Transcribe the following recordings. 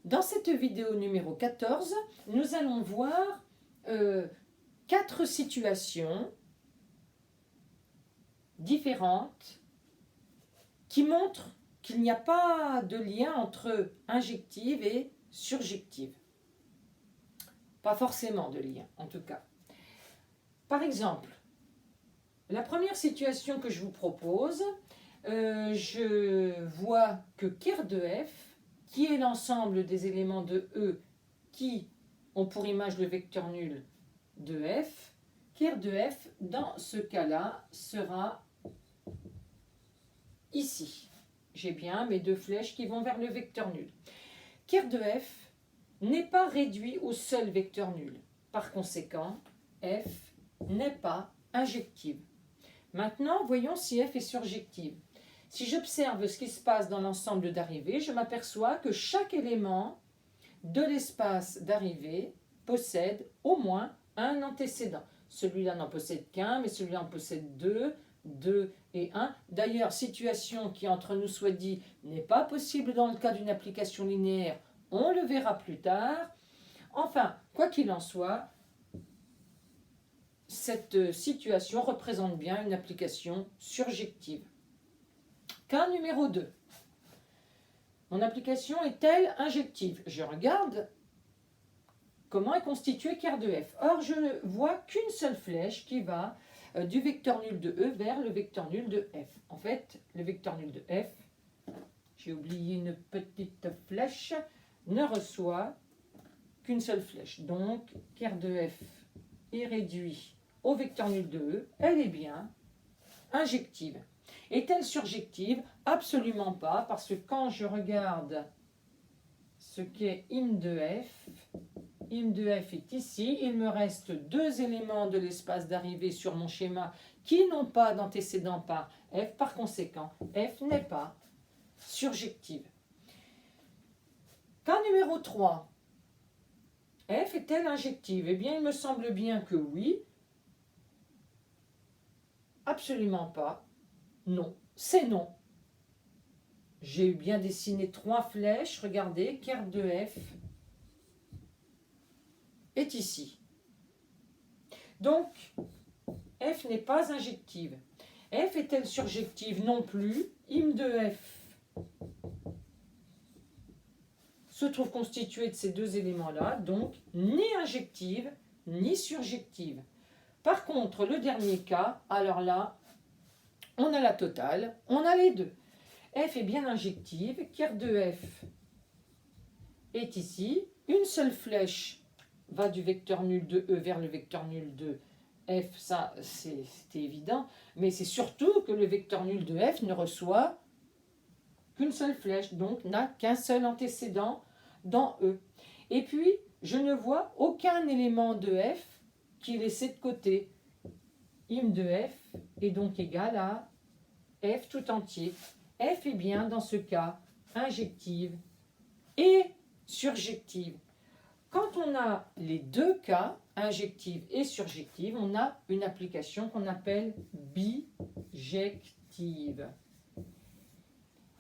Dans cette vidéo numéro 14, nous allons voir 4 situations différentes qui montrent qu'il n'y a pas de lien entre injective et surjective. Pas forcément de lien, en tout cas. Par exemple, la première situation que je vous propose, je vois que ker de f, qui est l'ensemble des éléments de E qui ont pour image le vecteur nul de f, ker de f, dans ce cas-là, sera ici. J'ai bien mes 2 flèches qui vont vers le vecteur nul. Ker de f n'est pas réduit au seul vecteur nul. Par conséquent, f n'est pas injective. Maintenant, voyons si f est surjective. Si j'observe ce qui se passe dans l'ensemble d'arrivée, je m'aperçois que chaque élément de l'espace d'arrivée possède au moins un antécédent. Celui-là n'en possède qu'un, mais celui-là en possède 2, 2 et 1. D'ailleurs, situation qui entre nous soit dit n'est pas possible dans le cas d'une application linéaire, on le verra plus tard. Enfin, quoi qu'il en soit, cette situation représente bien une application surjective. Cas numéro 2. Mon application est-elle injective? Je regarde comment est constitué ker de f. Or, je ne vois qu'une seule flèche qui va du vecteur nul de E vers le vecteur nul de f. En fait, le vecteur nul de f, j'ai oublié une petite flèche, ne reçoit qu'une seule flèche. Donc, ker de f est réduit au vecteur nul de E, elle est bien injective. Est-elle surjective? Absolument pas, parce que quand je regarde ce qu'est im de f est ici, il me reste 2 éléments de l'espace d'arrivée sur mon schéma qui n'ont pas d'antécédent par f, par conséquent, f n'est pas surjective. Cas numéro 3. F est-elle injective? Eh bien, il me semble bien que oui. Absolument pas. Non, c'est non. J'ai bien dessiné 3 flèches. Regardez, ker de f est ici. Donc, f n'est pas injective. F est-elle surjective? Non plus. Im de f se trouve constitué de ces 2 éléments-là, donc ni injective ni surjective. Par contre, le dernier cas, alors là, on a la totale, on a les deux. F est bien injective, ker de f est ici. Une seule flèche va du vecteur nul de E vers le vecteur nul de f, ça c'était évident, mais c'est surtout que le vecteur nul de f ne reçoit qu'une seule flèche, donc n'a qu'un seul antécédent dans E. Et puis, je ne vois aucun élément de f qui est laissé de côté. Im de f est donc égal à f tout entier. F est bien, dans ce cas, injective et surjective. Quand on a les 2 cas, injective et surjective, on a une application qu'on appelle bijective.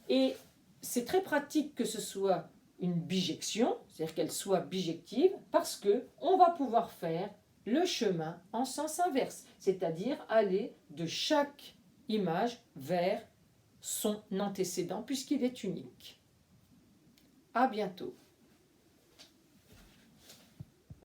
Et c'est très pratique que ce soit une bijection, c'est-à-dire qu'elle soit bijective, parce qu'on va pouvoir faire le chemin en sens inverse, c'est-à-dire aller de chaque image vers son antécédent puisqu'il est unique. À bientôt.